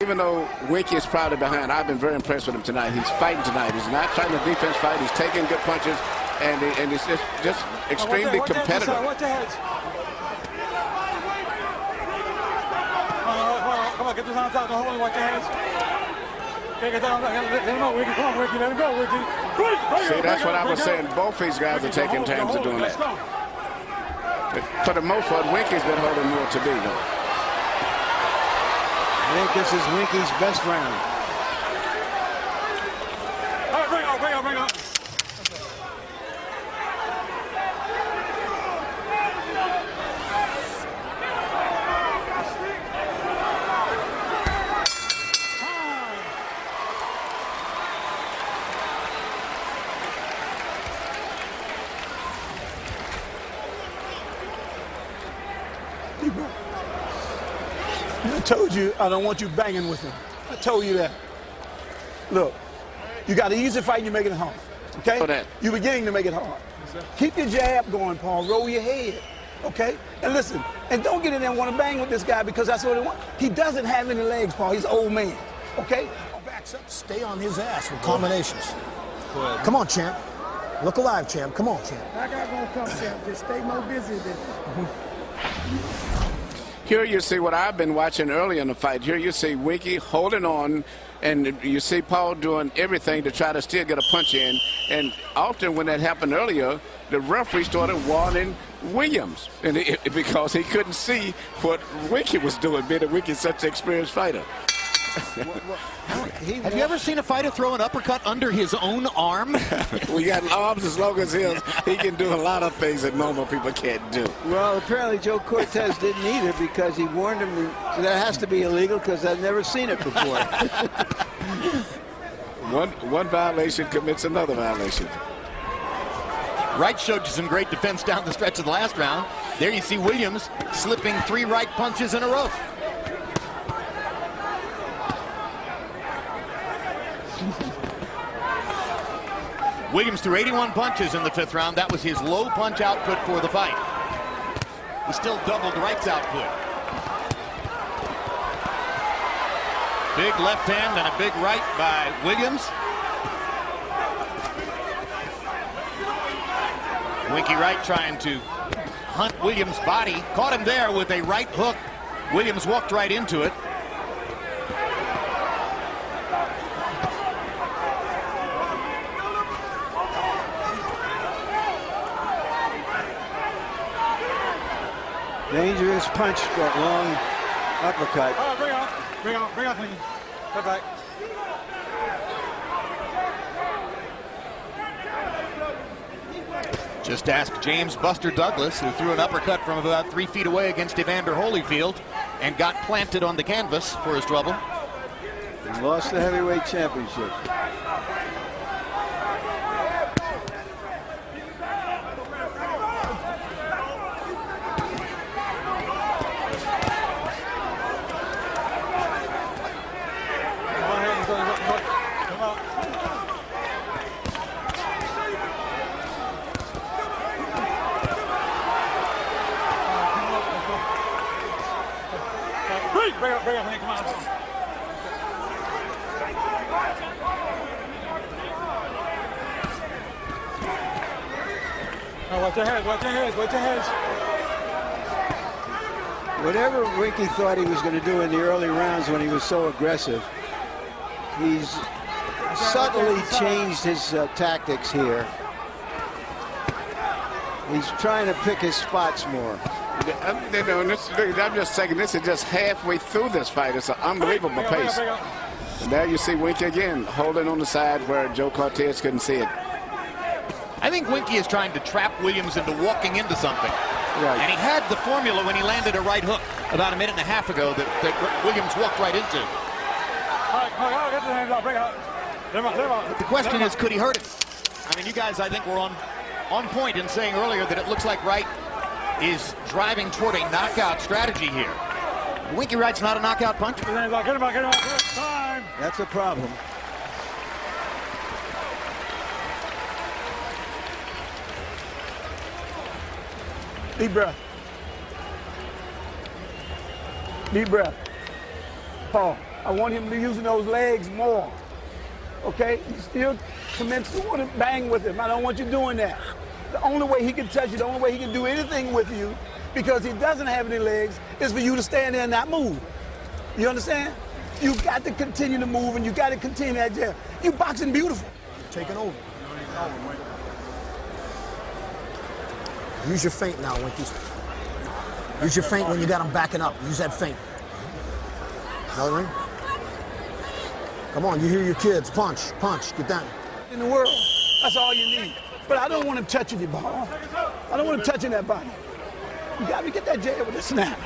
Even though Winky is probably behind, I've been very impressed with him tonight. He's fighting tonight. He's not trying to defense fight. He's taking good punches, and he's just extremely competitive. Watch your heads. Come on, get those hands out. Don't hold me. Watch your heads. Okay, get down. Let him go, Winky. Come on, Winky. Let him go, Winky. See, that's what I was saying. Both these guys are taking times of doing that. But for the most part, Winky's been holding more to be, though. I think this is Winky's best round. All right, bring on. I told you I don't want you banging with him. I told you that. Look, you got an easy fight and you're making it hard. Okay? You're beginning to make it hard. Keep your jab going, Paul. Roll your head. Okay? And listen, and don't get in there and want to bang with this guy because that's what he wants. He doesn't have any legs, Paul. He's an old man. Okay? Backs up, stay on his ass with combinations. Come on, champ. Look alive, champ. Come on, champ. I got gonna come, champ. Just stay more busy than. Here you see what I've been watching early in the fight. Here you see Winky holding on, and you see Paul doing everything to try to still get a punch in. And often when that happened earlier, the referee started warning Williams, and because he couldn't see what Winky was doing, being that Winky's such an experienced fighter. Have you ever seen a fighter throw an uppercut under his own arm? We got arms as long as his. He can do a lot of things that normal people can't do. Well, apparently Joe Cortez didn't either because he warned him that has to be illegal because I've never seen it before. One violation commits another violation. Wright showed you some great defense down the stretch of the last round. There you see Williams slipping 3 right punches in a row. Williams threw 81 punches in the 5th round. That was his low punch output for the fight. He still doubled Wright's output. Big left hand and a big right by Williams. Winky Wright trying to hunt Williams' body. Caught him there with a right hook. Williams walked right into it. Dangerous punch, that long uppercut. Bring on, Winky. Cut back. Just ask James Buster Douglas, who threw an uppercut from about 3 feet away against Evander Holyfield and got planted on the canvas for his trouble. And lost the heavyweight championship. Bring up, come on. Oh, watch your heads. Whatever Winky thought he was going to do in the early rounds when he was so aggressive, he's subtly changed his tactics here. He's trying to pick his spots more. I'm just saying, this is just halfway through this fight. It's an unbelievable pace. And there you see Winky again, holding on the side where Joe Cortez couldn't see it. I think Winky is trying to trap Williams into walking into something. Right. And he had the formula when he landed a right hook about a minute and a half ago that Williams walked right into. All right, get the hands out, bring it out. But the question is, could he hurt him? I mean, you guys, I think, were on point in saying earlier that it looks like Wright is driving toward a knockout strategy here. Winky Wright's not a knockout puncher. Get him out. Time. That's a problem. Deep breath. Paul. I want him to be using those legs more. Okay? You still commence to want to bang with him. I don't want you doing that. The only way he can touch you, the only way he can do anything with you, because he doesn't have any legs, is for you to stand there and not move. You understand? You got to continue to move, and you got to continue that jab. You boxing beautiful. Taking over. Use your feint now, Winky. Use your feint when you got him backing up. Use that feint. Another ring. Come on, you hear your kids. Punch, punch, get down. In the world, that's all you need. But I don't want him touching your ball. I don't want him touching that body. You got to get that jab with a snap.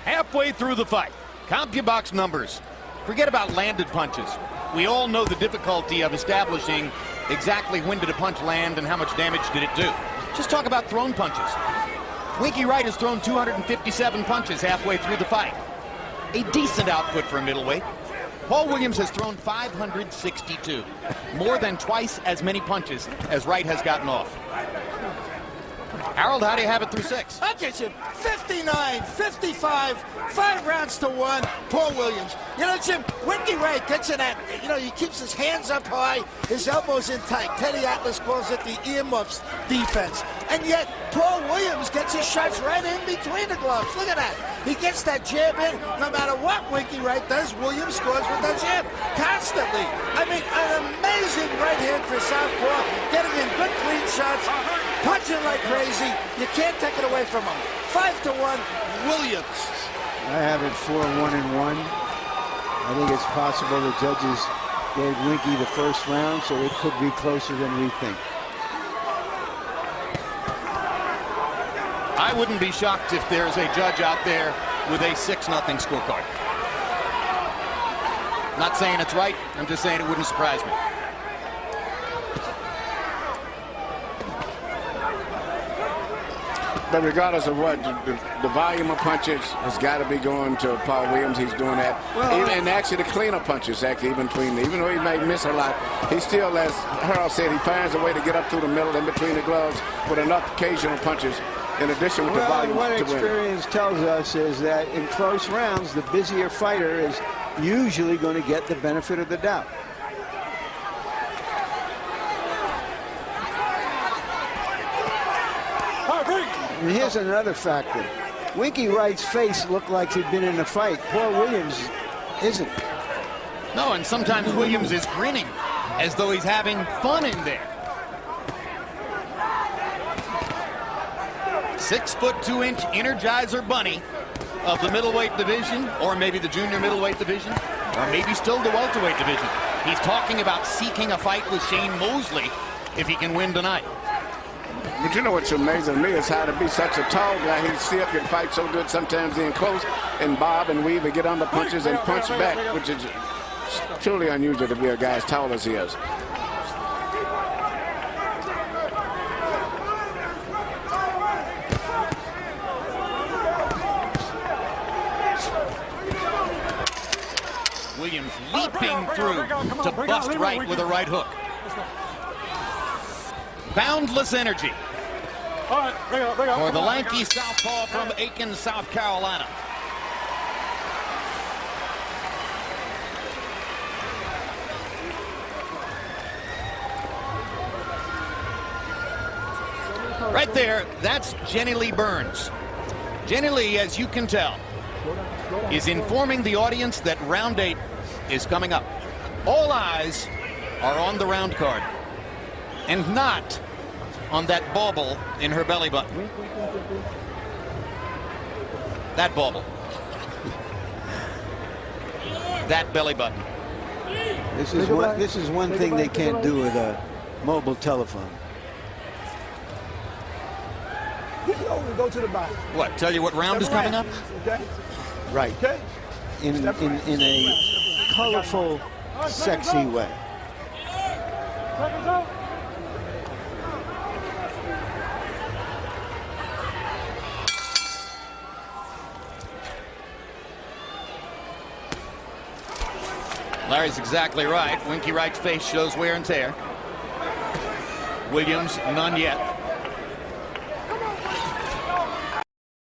Halfway through the fight, CompuBox numbers. Forget about landed punches. We all know the difficulty of establishing exactly when did a punch land and how much damage did it do. Just talk about thrown punches. Winky Wright has thrown 257 punches halfway through the fight. A decent output for a middleweight. Paul Williams has thrown 562, more than twice as many punches as Wright has gotten off. Harold, how do you have it through 6? I get you 59, 55, 5 rounds to 1. Paul Williams. You know, Jim, Winky Wright gets in that, you know, he keeps his hands up high, his elbows in tight. Teddy Atlas calls it the earmuffs defense. And yet, Paul Williams gets his shots right in between the gloves. Look at that. He gets that jab in. No matter what Winky Wright does, Williams scores with that jab constantly. I mean, an amazing right hand for Southpaw, getting in good clean shots, punching like crazy. You can't take it away from him. 5-1, Williams. I have it 4-1-1. I think it's possible the judges gave Winky the first round, so it could be closer than we think. I wouldn't be shocked if there's a judge out there with a 6-0 scorecard. Not saying it's right, I'm just saying it wouldn't surprise me. But regardless of what, the volume of punches has got to be going to Paul Williams. He's doing that. Well, and actually the cleaner punches, actually, even though he may miss a lot, he still, as Harold said, he finds a way to get up through the middle in between the gloves with enough occasional punches in addition with the volume what to win. Experience tells us is that in close rounds, the busier fighter is usually going to get the benefit of the doubt. And here's another factor. Winky Wright's face looked like he'd been in a fight. Paul Williams isn't. No, and sometimes Williams is grinning as though he's having fun in there. 6'2" Energizer Bunny of the middleweight division, or maybe the junior middleweight division, or maybe still the welterweight division. He's talking about seeking a fight with Shane Mosley if he can win tonight. But you know what's amazing to me is how to be such a tall guy, he still can fight so good sometimes in close and bob and weave and get under punches and punch back, which is truly unusual to be a guy as tall as he is. Williams leaping through to bust Wright with a right hook. Boundless energy for the lanky southpaw from Aiken, South Carolina. Right there, that's Jenny Lee Burns. Jenny Lee, as you can tell, is informing the audience that round 8 is coming up. All eyes are on the round card and not on that bauble in her belly button. That bauble. That belly button. This is one thing they can't do with a mobile telephone. Go to the body. What, tell you what round is coming up? Okay. Right. Okay. In a colorful, sexy way. Larry's exactly right. Winky Wright's face shows wear and tear. Williams, none yet.